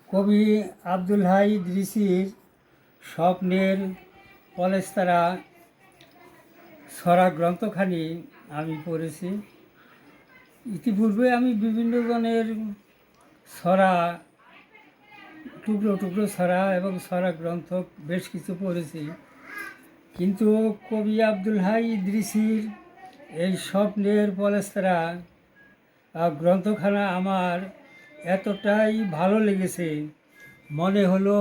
কবি আব্দুল হাই ইদ্রিসির স্বপ্নের পলেস্তারা ছড়া গ্রন্থখানি আমি পড়েছি। ইতিপূর্বে আমি বিভিন্ন জনের ছড়া, টুকরো টুকরো ছড়া এবং ছড়া গ্রন্থ বেশ কিছু পড়েছি, কিন্তু কবি আব্দুল হাই ইদ্রিসির এই স্বপ্নের পলেস্তারা গ্রন্থখানা আমার এতটাই ভালো লেগেছে, মনে হলো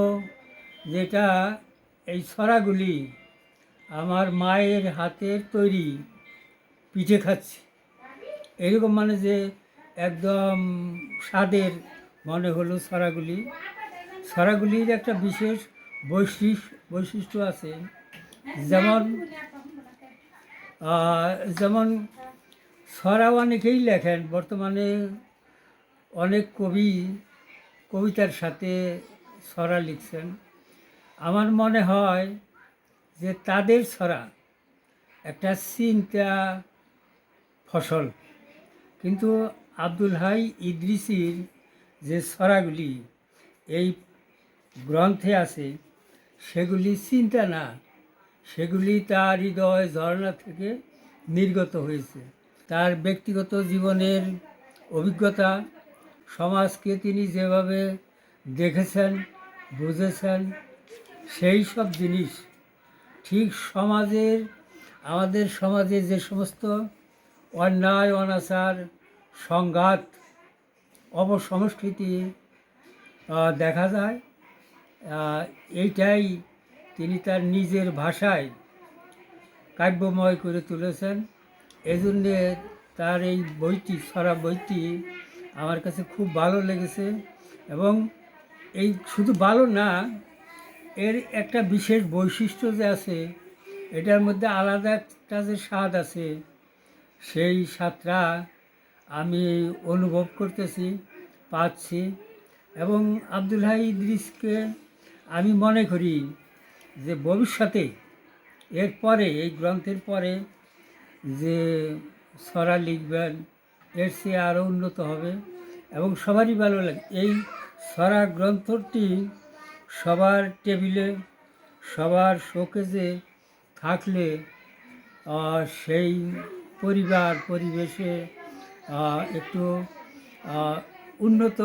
যেটা এই ছড়াগুলি আমার মায়ের হাতের তৈরি পিঠে খাচ্ছি, এরকম মানে যে একদম স্বাদের মনে হলো। ছড়াগুলির একটা বিশেষ বৈশিষ্ট্য আছে, যেমন যেমন ছড়া অনেকেই লেখেন বর্তমানে, অনেক কবি কবিতার সাথে ছড়া লিখছেন। আমার মনে হয় যে তাদের ছড়া একটা চিন্তা ফসল, কিন্তু আব্দুল হাই ইদ্রিসির যে ছড়াগুলি এই গ্রন্থে আছে সেগুলি চিন্তা না, সেগুলি তার হৃদয় ঝর্ণা থেকে নির্গত হয়েছে। তার ব্যক্তিগত জীবনের অভিজ্ঞতা, সমাজকে তিনি যেভাবে দেখেছেন, বুঝেছেন, সেই সব জিনিস ঠিক আমাদের সমাজে যে সমস্ত অন্যায় অনাচার, সংঘাত, অপসংস্কৃতি দেখা যায়, এইটাই তিনি তার নিজের ভাষায় কাব্যময় করে তুলেছেন। এজন্যে তার এই ছড়া বইটি আমার কাছে খুব ভালো লেগেছে, এবং এই শুধু ভালো না, এর একটা বিশেষ বৈশিষ্ট্য যে আছে, এটার মধ্যে আলাদা একটা যে স্বাদ আছে, সেই স্বাদটা আমি অনুভব পাচ্ছি। এবং আব্দুল হাই ইদ্রিসকে আমি মনে করি যে ভবিষ্যতে এই গ্রন্থের পরে যে ছড়া লিখবেন এর চেয়ে আরও উন্নত হবে এবং সবারই ভালো লাগে। এই ছড়া গ্রন্থটি সবার টেবিলে, সবার শোকেজে থাকলে সেই পরিবেশে একটু উন্নত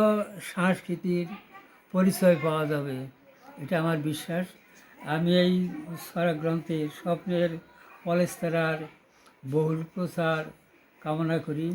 সংস্কৃতির পরিচয় পাওয়া যাবে, এটা আমার বিশ্বাস। আমি এই ছড়া গ্রন্থের স্বপ্নের পলেস্তারার বহুল প্রচার কামনা করি।